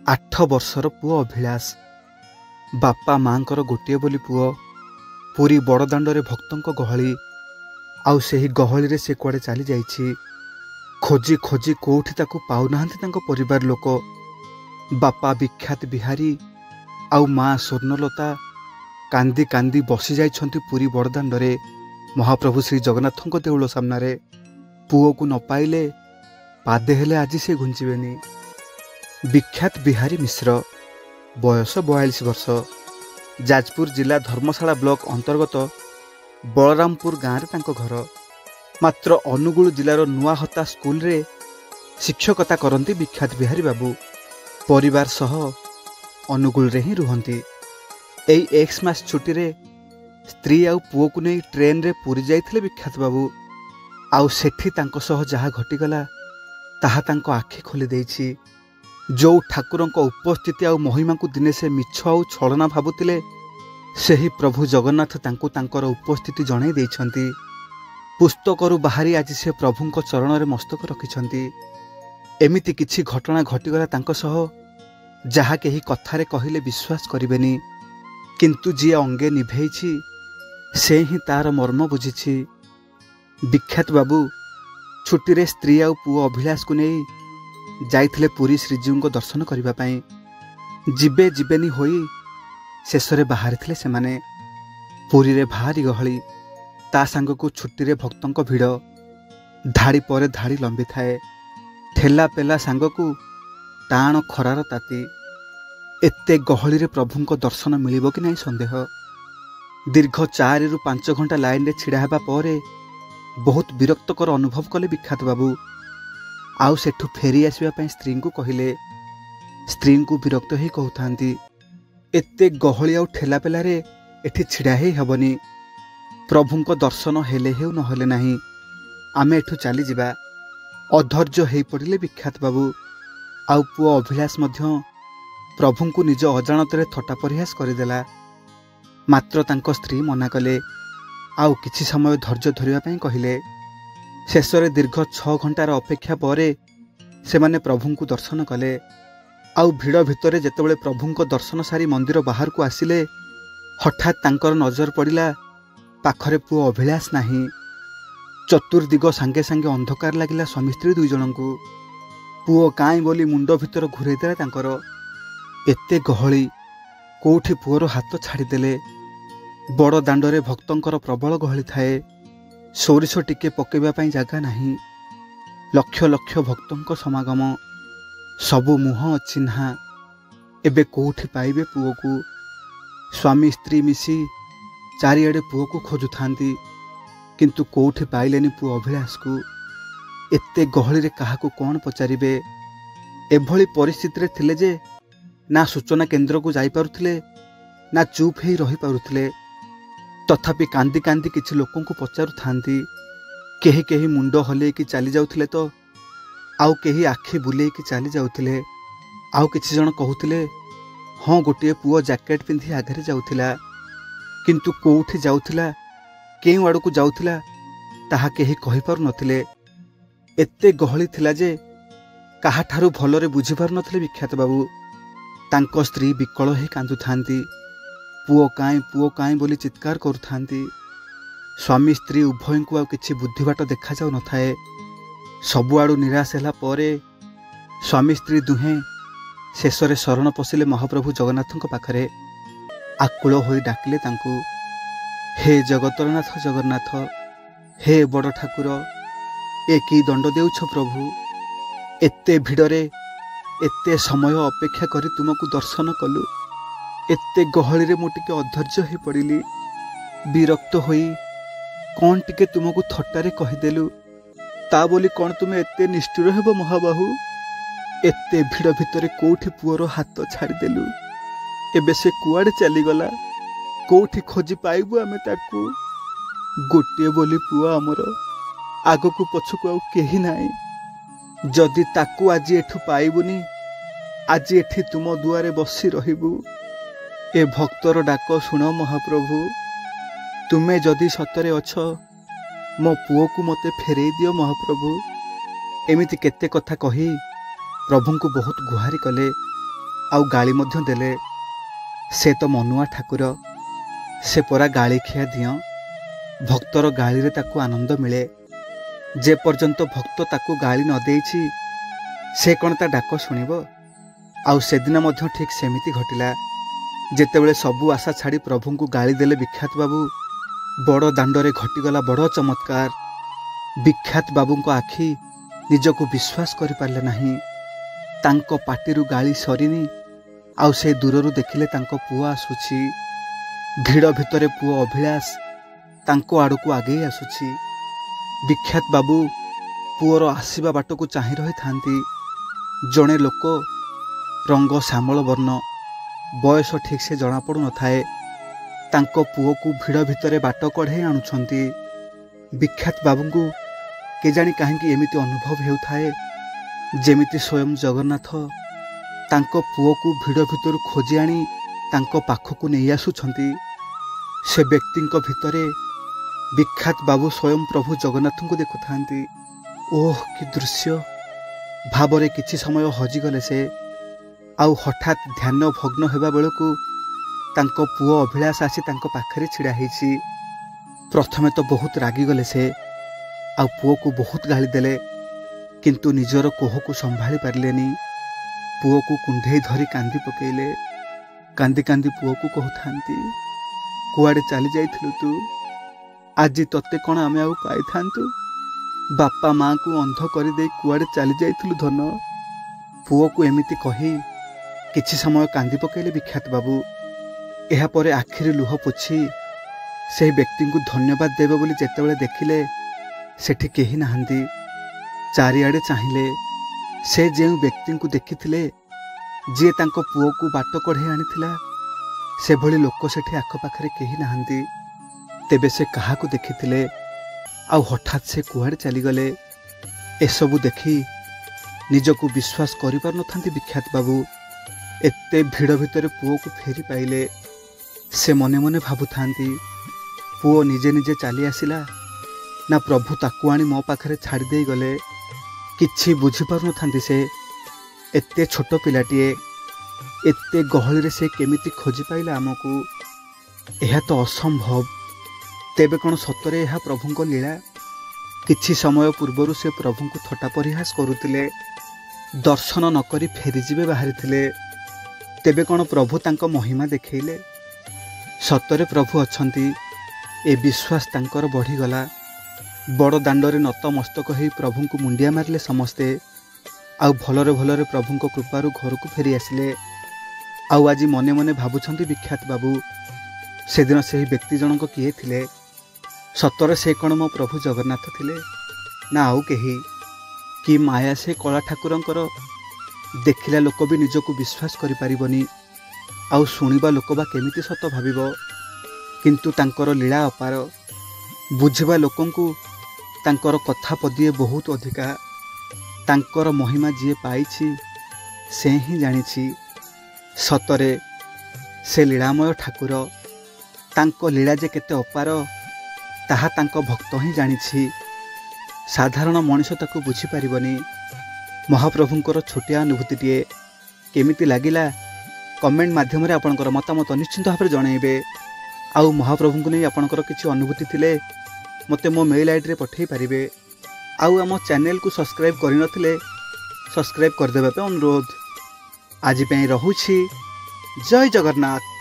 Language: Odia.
8 ବର୍ଷର ପୁଅ ଅଭିଳାଷ। ବାପା ମାଙ୍କର ଗୋଟିଏ ବୋଲି ପୁଅ। ପୁରୀ ବଡ଼ଦାଣ୍ଡରେ ଭକ୍ତଙ୍କ ଗହଳି, ଆଉ ସେହି ଗହଳିରେ ସେ କୁଆଡ଼େ ଚାଲି ଯାଇଛି। ଖୋଜି ଖୋଜି କେଉଁଠି ତାକୁ ପାଉନାହାନ୍ତି ତାଙ୍କ ପରିବାର ଲୋକ। ବାପା ବିଖ୍ୟାତ ବିହାରୀ ଆଉ ମା ସ୍ୱର୍ଣ୍ଣଲତା କାନ୍ଦି କାନ୍ଦି ବସି ଯାଇଛନ୍ତି ପୁରୀ ବଡ଼ଦାଣ୍ଡରେ ମହାପ୍ରଭୁ ଶ୍ରୀ ଜଗନ୍ନାଥଙ୍କ ଦେଉଳ ସାମ୍ନାରେ। ପୁଅକୁ ନ ପାଇଲେ ପାଦେ ହେଲେ ଆଜି ସେ ଘୁଞ୍ଚିବେନି। ବିଖ୍ୟାତ ବିହାରୀ ମିଶ୍ର, ବୟସ 42 ବର୍ଷ। ଯାଜପୁର ଜିଲ୍ଲା ଧର୍ମଶାଳା ବ୍ଲକ ଅନ୍ତର୍ଗତ ବଳରାମପୁର ଗାଁରେ ତାଙ୍କ ଘର। ମାତ୍ର ଅନୁଗୁଳ ଜିଲ୍ଲାର ନୂଆହତା ସ୍କୁଲରେ ଶିକ୍ଷକତା କରନ୍ତି ବିଖ୍ୟାତ ବିହାରୀ ବାବୁ। ପରିବାର ସହ ଅନୁଗୁଳରେ ହିଁ ରୁହନ୍ତି। ଏଇ ଏକ୍ସମାସ ଛୁଟିରେ ସ୍ତ୍ରୀ ଆଉ ପୁଅକୁ ନେଇ ଟ୍ରେନରେ ପୁରୀ ଯାଇଥିଲେ ବିଖ୍ୟାତ ବାବୁ। ଆଉ ସେଠି ତାଙ୍କ ସହ ଯାହା ଘଟିଗଲା ତାହା ତାଙ୍କ ଆଖି ଖୋଲି ଦେଇଛି। ଯେଉଁ ଠାକୁରଙ୍କ ଉପସ୍ଥିତି ଆଉ ମହିମାକୁ ଦିନେ ସେ ମିଛ ଆଉ ଛଳନା ଭାବୁଥିଲେ, ସେହି ପ୍ରଭୁ ଜଗନ୍ନାଥ ତାଙ୍କୁ ତାଙ୍କର ଉପସ୍ଥିତି ଜଣାଇ ଦେଇଛନ୍ତି। ପୁସ୍ତକରୁ ବାହାରି ଆଜି ସେ ପ୍ରଭୁଙ୍କ ଚରଣରେ ମସ୍ତକ ରଖିଛନ୍ତି। ଏମିତି କିଛି ଘଟଣା ଘଟିଗଲା ତାଙ୍କ ସହ ଯାହା କେହି କଥାରେ କହିଲେ ବିଶ୍ୱାସ କରିବେନି, କିନ୍ତୁ ଯିଏ ଅଙ୍ଗେ ନିଭେଇଛି ସେ ହିଁ ତାର ମର୍ମ ବୁଝିଛି। ବିଖ୍ୟାତ ବାବୁ ଛୁଟିରେ ସ୍ତ୍ରୀ ଆଉ ପୁଅ ଅଭିଳାଷକୁ ନେଇ ଯାଇଥିଲେ ପୁରୀ ଶ୍ରୀଜୀଉଙ୍କ ଦର୍ଶନ କରିବା ପାଇଁ। ଯିବେ ଯିବେନି ହୋଇ ଶେଷରେ ବାହାରିଥିଲେ ସେମାନେ। ପୁରୀରେ ଭାରି ଗହଳି, ତା ସାଙ୍ଗକୁ ଛୁଟିରେ ଭକ୍ତଙ୍କ ଭିଡ଼। ଧାଡ଼ି ପରେ ଧାଡ଼ି ଲମ୍ବିଥାଏ। ଠେଲା ପେଲା ସାଙ୍ଗକୁ ଟାଣ ଖରାର ତାତି। ଏତେ ଗହଳିରେ ପ୍ରଭୁଙ୍କ ଦର୍ଶନ ମିଳିବ କି ନାହିଁ ସନ୍ଦେହ। ଦୀର୍ଘ 4 ରୁ 5 ଘଣ୍ଟା ଲାଇନରେ ଛିଡ଼ା ହେବା ପରେ ବହୁତ ବିରକ୍ତକର ଅନୁଭବ କଲେ ବିଖ୍ୟାତ ବାବୁ। ଆଉ ସେଠୁ ଫେରି ଆସିବା ପାଇଁ ସ୍ତ୍ରୀଙ୍କୁ କହିଲେ। ସ୍ତ୍ରୀଙ୍କୁ ବିରକ୍ତ ହେଇ କହୁଥାନ୍ତି, ଏତେ ଗହଳି ଆଉ ଠେଲାପେଲାରେ ଏଠି ଛିଡ଼ା ହେଇ ହେବନି। ପ୍ରଭୁଙ୍କ ଦର୍ଶନ ହେଲେ ହେଉ ନହେଲେ ନାହିଁ, ଆମେ ଏଠୁ ଚାଲିଯିବା। ଅଧୈର୍ଯ୍ୟ ହେଇ ପଡ଼ିଲେ ବିଖ୍ୟାତ ବାବୁ। ଆଉ ପୁଅ ଅଭିଳାଷ ମଧ୍ୟ ପ୍ରଭୁଙ୍କୁ ନିଜ ଅଜାଣତରେ ଥଟ୍ଟା ପରିହାସ କରିଦେଲା। ମାତ୍ର ତାଙ୍କ ସ୍ତ୍ରୀ ମନା କଲେ, ଆଉ କିଛି ସମୟ ଧୈର୍ଯ୍ୟ ଧରିବା ପାଇଁ କହିଲେ। ଶେଷରେ ଦୀର୍ଘ 6 ଘଣ୍ଟାର ଅପେକ୍ଷା ପରେ ସେମାନେ ପ୍ରଭୁଙ୍କୁ ଦର୍ଶନ କଲେ। ଆଉ ଭିଡ଼ ଭିତରେ ଯେତେବେଳେ ପ୍ରଭୁଙ୍କ ଦର୍ଶନ ସାରି ମନ୍ଦିର ବାହାରକୁ ଆସିଲେ, ହଠାତ୍ ତାଙ୍କର ନଜର ପଡ଼ିଲା ପାଖରେ ପୁଅ ଅଭିଳାଷ ନାହିଁ। ଚତୁର୍ଦିଗ ସାଙ୍ଗେ ସାଙ୍ଗେ ଅନ୍ଧକାର ଲାଗିଲା ସ୍ୱାମୀ ସ୍ତ୍ରୀ 2 ଜଣଙ୍କୁ। ପୁଅ କାହିଁ ବୋଲି ମୁଣ୍ଡ ଭିତର ଘୂରେଇ ଦେଲା ତାଙ୍କର। ଏତେ ଗହଳି, କେଉଁଠି ପୁଅର ହାତ ଛାଡ଼ିଦେଲେ। ବଡ଼ ଦାଣ୍ଡରେ ଭକ୍ତଙ୍କର ପ୍ରବଳ ଗହଳି ଥାଏ। ସୋରିଷ ଟିକେ ପକାଇବା ପାଇଁ ଜାଗା ନାହିଁ। ଲକ୍ଷ ଲକ୍ଷ ଭକ୍ତଙ୍କ ସମାଗମ। ସବୁ ମୁହଁ ଅଚିହ୍ନା। ଏବେ କେଉଁଠି ପାଇବେ ପୁଅକୁ। ସ୍ୱାମୀ ସ୍ତ୍ରୀ ମିଶି ଚାରିଆଡ଼େ ପୁଅକୁ ଖୋଜୁଥାନ୍ତି, କିନ୍ତୁ କେଉଁଠି ପାଇଲେନି ପୁଅ ଅଭିଳାଷକୁ। ଏତେ ଗହଳିରେ କାହାକୁ କ'ଣ ପଚାରିବେ। ଏଭଳି ପରିସ୍ଥିତିରେ ଥିଲେ ଯେ ନା ସୂଚନା କେନ୍ଦ୍ରକୁ ଯାଇପାରୁଥିଲେ, ନା ଚୁପ୍ ହେଇ ରହିପାରୁଥିଲେ। ତଥାପି କାନ୍ଦି କାନ୍ଦି କିଛି ଲୋକଙ୍କୁ ପଚାରୁଥାନ୍ତି। କେହି କେହି ମୁଣ୍ଡ ହଲେଇକି ଚାଲି ଯାଉଥିଲେ ତ ଆଉ କେହି ଆଖି ବୁଲେଇକି ଚାଲି ଯାଉଥିଲେ। ଆଉ କିଛି ଜଣ କହୁଥିଲେ, ହଁ ଗୋଟିଏ ପୁଅ ଜ୍ୟାକେଟ୍ ପିନ୍ଧି ଆଗରେ ଯାଉଥିଲା, କିନ୍ତୁ କେଉଁଠି ଯାଉଥିଲା, କେଉଁ ଆଡ଼କୁ ଯାଉଥିଲା ତାହା କେହି କହିପାରୁନଥିଲେ। ଏତେ ଗହଳି ଥିଲା ଯେ କାହାଠାରୁ ଭଲରେ ବୁଝିପାରୁନଥିଲେ ବିଖ୍ୟାତ ବାବୁ। ତାଙ୍କ ସ୍ତ୍ରୀ ବିକଳ ହେଇ କାନ୍ଦୁଥାନ୍ତି। ପୁଅ କାହିଁ ବୋଲି ଚିତ୍କାର କରୁଥାନ୍ତି। ସ୍ୱାମୀ ସ୍ତ୍ରୀ ଉଭୟଙ୍କୁ ଆଉ କିଛି ବୁଦ୍ଧିବାଟ ଦେଖାଯାଉ ନଥାଏ। ସବୁଆଡ଼ୁ ନିରାଶ ହେଲା ପରେ ସ୍ୱାମୀ ସ୍ତ୍ରୀ ଦୁହେଁ ଶେଷରେ ଶରଣ ପଶିଲେ ମହାପ୍ରଭୁ ଜଗନ୍ନାଥଙ୍କ ପାଖରେ। ଆକୁଳ ହୋଇ ଡାକିଲେ ତାଙ୍କୁ, ହେ ଜଗତର ନାଥ ଜଗନ୍ନାଥ, ହେ ବଡ଼ ଠାକୁର, ଏ କି ଦଣ୍ଡ ଦେଉଛ ପ୍ରଭୁ। ଏତେ ଭିଡ଼ରେ ଏତେ ସମୟ ଅପେକ୍ଷା କରି ତୁମକୁ ଦର୍ଶନ କଲୁ। ଏତେ ଗହଳିରେ ମୁଁ ଟିକେ ଅଧୈର୍ଯ୍ୟ ହେଇ ପଡ଼ିଲି। ବିରକ୍ତ ହୋଇ କ'ଣ ଟିକେ ତୁମକୁ ଥଟ୍ଟାରେ କହିଦେଲୁ। ତା ବୋଲି କ'ଣ ତୁମେ ଏତେ ନିଷ୍ଠୁର ହେବ ମହାବାହୁ। ଏତେ ଭିଡ଼ ଭିତରେ କେଉଁଠି ପୁଅର ହାତ ଛାଡ଼ିଦେଲୁ। ଏବେ ସେ କୁଆଡ଼େ ଚାଲିଗଲା, କେଉଁଠି ଖୋଜି ପାଇବୁ ଆମେ ତାକୁ। ଗୋଟିଏ ବୋଲି ପୁଅ ଆମର, ଆଗକୁ ପଛକୁ ଆଉ କେହି ନାହିଁ। ଯଦି ତାକୁ ଆଜି ଏଠୁ ପାଇବୁନି, ଆଜି ଏଠି ତୁମ ଦୁଆରେ ବସି ରହିବୁ। ଏ ଭକ୍ତର ଡାକ ଶୁଣ ମହାପ୍ରଭୁ। ତୁମେ ଯଦି ସତରେ ଅଛ, ମୋ ପୁଅକୁ ମୋତେ ଫେରେଇ ଦିଅ ମହାପ୍ରଭୁ। ଏମିତି କେତେ କଥା କହି ପ୍ରଭୁଙ୍କୁ ବହୁତ ଗୁହାରି କଲେ। ଆଉ ଗାଳି ମଧ୍ୟ ଦେଲେ। ସେ ତ ମନୁଆ ଠାକୁର, ସେ ପରା ଗାଳିଖିଆ ଦିଅଁ। ଭକ୍ତର ଗାଳିରେ ତାକୁ ଆନନ୍ଦ ମିଳେ। ଯେ ପର୍ଯ୍ୟନ୍ତ ଭକ୍ତ ତାକୁ ଗାଳି ନ ଦେଇଛି ସେ କ'ଣ ତା ଡାକ ଶୁଣିବ? ଆଉ ସେଦିନ ମଧ୍ୟ ଠିକ୍ ସେମିତି ଘଟିଲା। ଯେତେବେଳେ ସବୁ ଆଶା ଛାଡ଼ି ପ୍ରଭୁଙ୍କୁ ଗାଳି ଦେଲେ ବିଖ୍ୟାତ ବାବୁ, ବଡ଼ ଦାଣ୍ଡରେ ଘଟିଗଲା ବଡ଼ ଚମତ୍କାର। ବିଖ୍ୟାତ ବାବୁଙ୍କ ଆଖି ନିଜକୁ ବିଶ୍ୱାସ କରିପାରିଲେ ନାହିଁ। ତାଙ୍କ ପାଟିରୁ ଗାଳି ସରିନି, ଆଉ ସେ ଦୂରରୁ ଦେଖିଲେ ତାଙ୍କ ପୁଅ ଆସୁଛି। ଭିଡ଼ ଭିତରେ ପୁଅ ଅଭିଳାଷ ତାଙ୍କ ଆଡ଼କୁ ଆଗେଇ ଆସୁଛି। ବିଖ୍ୟାତ ବାବୁ ପୁଅର ଆସିବା ବାଟକୁ ଚାହିଁ ରହିଥାନ୍ତି। ଜଣେ ଲୋକ, ରଙ୍ଗ ଶ୍ୟାମଳ ବର୍ଣ୍ଣ, ବୟସ ଠିକ୍ ସେ ଜଣାପଡ଼ୁନଥାଏ, ତାଙ୍କ ପୁଅକୁ ଭିଡ଼ ଭିତରେ ବାଟ କଢ଼େଇ ଆଣୁଛନ୍ତି। ବିଖ୍ୟାତ ବାବୁଙ୍କୁ କେଜାଣି କାହିଁକି ଏମିତି ଅନୁଭବ ହେଉଥାଏ, ଯେମିତି ସ୍ୱୟଂ ଜଗନ୍ନାଥ ତାଙ୍କ ପୁଅକୁ ଭିଡ଼ ଭିତରୁ ଖୋଜି ଆଣି ତାଙ୍କ ପାଖକୁ ନେଇ ଆସୁଛନ୍ତି। ସେ ବ୍ୟକ୍ତିଙ୍କ ଭିତରେ ବିଖ୍ୟାତ ବାବୁ ସ୍ୱୟଂ ପ୍ରଭୁ ଜଗନ୍ନାଥଙ୍କୁ ଦେଖୁଥାନ୍ତି। ଓଃ କି ଦୃଶ୍ୟ! ଭାବରେ କିଛି ସମୟ ହଜିଗଲେ ସେ। ଆଉ ହଠାତ୍ ଧ୍ୟାନ ଭଗ୍ନ ହେବା ବେଳକୁ ତାଙ୍କ ପୁଅ ଅଭିଳାଷ ଆସି ତାଙ୍କ ପାଖରେ ଛିଡ଼ା ହେଇଛି। ପ୍ରଥମେ ତ ବହୁତ ରାଗିଗଲେ ସେ, ଆଉ ପୁଅକୁ ବହୁତ ଗାଳି ଦେଲେ, କିନ୍ତୁ ନିଜର କୋହକୁ ସମ୍ଭାଳି ପାରିଲେନି। ପୁଅକୁ କୁଣ୍ଢେଇ ଧରି କାନ୍ଦି ପକେଇଲେ। କାନ୍ଦି କାନ୍ଦି ପୁଅକୁ କହୁଥାନ୍ତି, କୁଆଡ଼େ ଚାଲି ଯାଇଥିଲୁ ତୁ? ଆଜି ତତେ କ'ଣ ଆମେ ଆଉ ପାଇଥାନ୍ତୁ? ବାପା ମାଆଙ୍କୁ ଅନ୍ଧ କରିଦେଇ କୁଆଡ଼େ ଚାଲି ଯାଇଥିଲୁ ଧନ? ପୁଅକୁ ଏମିତି କହି କିଛି ସମୟ କାନ୍ଦି ପକେଇଲେ ବିଖ୍ୟାତ ବାବୁ। ଏହାପରେ ଆଖିରେ ଲୁହ ପୋଛି ସେହି ବ୍ୟକ୍ତିଙ୍କୁ ଧନ୍ୟବାଦ ଦେବେ ବୋଲି ଯେତେବେଳେ ଦେଖିଲେ ସେଠି କେହି ନାହାନ୍ତି, ଚାରିଆଡ଼େ ଚାହିଁଲେ। ସେ ଯେଉଁ ବ୍ୟକ୍ତିଙ୍କୁ ଦେଖିଥିଲେ, ଯିଏ ତାଙ୍କ ପୁଅକୁ ବାଟ କଢ଼େଇ ଆଣିଥିଲା, ସେଭଳି ଲୋକ ସେଠି ଆଖପାଖରେ କେହି ନାହାନ୍ତି। ତେବେ ସେ କାହାକୁ ଦେଖିଥିଲେ? ଆଉ ହଠାତ୍ ସେ କୁଆଡ଼େ ଚାଲିଗଲେ? ଏସବୁ ଦେଖି ନିଜକୁ ବିଶ୍ୱାସ କରିପାରୁନଥାନ୍ତି ବିଖ୍ୟାତ ବାବୁ। ଏତେ ଭିଡ଼ ଭିତରେ ପୁଅକୁ ଫେରି ପାଇଲେ। ସେ ମନେ ମନେ ଭାବୁଥାନ୍ତି, ପୁଅ ନିଜେ ନିଜେ ଚାଲି ଆସିଲା, ନା ପ୍ରଭୁ ତାକୁ ଆଣି ମୋ ପାଖରେ ଛାଡ଼ି ଦେଇ ଗଲେ? କିଛି ବୁଝିପାରୁନଥାନ୍ତି ସେ। ଏତେ ଛୋଟ ପିଲାଟିଏ, ଏତେ ଗହଳିରେ ସେ କେମିତି ଖୋଜି ପାଇଲା ଆମକୁ? ଏହା ତ ଅସମ୍ଭବ। ତେବେ କ'ଣ ସତରେ ଏହା ପ୍ରଭୁଙ୍କ ଲୀଳା? କିଛି ସମୟ ପୂର୍ବରୁ ସେ ପ୍ରଭୁଙ୍କୁ ଥଟ୍ଟା ପରିହାସ କରୁଥିଲେ, ଦର୍ଶନ ନ କରି ଫେରିଯିବେ ବାହାରିଥିଲେ। ତେବେ କ'ଣ ପ୍ରଭୁ ତାଙ୍କ ମହିମା ଦେଖେଇଲେ? ସତରେ ପ୍ରଭୁ ଅଛନ୍ତି, ଏ ବିଶ୍ୱାସ ତାଙ୍କର ବଢ଼ିଗଲା। ବଡ଼ ଦାଣ୍ଡରେ ନତମସ୍ତକ ହୋଇ ପ୍ରଭୁଙ୍କୁ ମୁଣ୍ଡିଆ ମାରିଲେ ସମସ୍ତେ। ଆଉ ଭଲରେ ଭଲରେ ପ୍ରଭୁଙ୍କ କୃପାରୁ ଘରକୁ ଫେରି ଆସିଲେ। ଆଉ ଆଜି ମନେ ମନେ ଭାବୁଛନ୍ତି ବିଖ୍ୟାତ ବାବୁ, ସେଦିନ ସେହି ବ୍ୟକ୍ତି ଜଣକ କିଏ ଥିଲେ? ସତରେ ସେ କ'ଣ ମୋ ପ୍ରଭୁ ଜଗନ୍ନାଥ ଥିଲେ, ନା ଆଉ କେହି? କି ମାୟା ସେ କଳା ଠାକୁରଙ୍କର! ଦେଖିଲା ଲୋକ ବି ନିଜକୁ ବିଶ୍ୱାସ କରିପାରିବନି, ଆଉ ଶୁଣିବା ଲୋକ ବା କେମିତି ସତ ଭାବିବ। କିନ୍ତୁ ତାଙ୍କର ଲୀଳା ଅପାର। ବୁଝିବା ଲୋକଙ୍କୁ ତାଙ୍କର କଥା ପଦିଏ ବହୁତ ଅଧିକା। ତାଙ୍କର ମହିମା ଯିଏ ପାଇଛି ସେ ହିଁ ଜାଣିଛି। ସତରେ ସେ ଲୀଳାମୟ ଠାକୁର। ତାଙ୍କ ଲୀଳା ଯେ କେତେ ଅପାର, ତାହା ତାଙ୍କ ଭକ୍ତ ହିଁ ଜାଣିଛି। ସାଧାରଣ ମଣିଷ ତାକୁ ବୁଝିପାରିବନି। ମହାପ୍ରଭୁଙ୍କର ଛୋଟିଆ ଅନୁଭୂତିଟିଏ କେମିତି ଲାଗିଲା, କମେଣ୍ଟ ମାଧ୍ୟମରେ ଆପଣଙ୍କର ମତାମତ ନିଶ୍ଚିନ୍ତ ଭାବରେ ଜଣାଇବେ। ଆଉ ମହାପ୍ରଭୁଙ୍କୁ ନେଇ ଆପଣଙ୍କର କିଛି ଅନୁଭୂତି ଥିଲେ ମୋତେ ମୋ ମେଲ୍ ଆଇଡ଼ିରେ ପଠାଇ ପାରିବେ। ଆଉ ଆମ ଚ୍ୟାନେଲକୁ ସବସ୍କ୍ରାଇବ୍ କରିନଥିଲେ ସବସ୍କ୍ରାଇବ୍ କରିଦେବା ପାଇଁ ଅନୁରୋଧ। ଆଜି ପାଇଁ ରହୁଛି। ଜୟ ଜଗନ୍ନାଥ।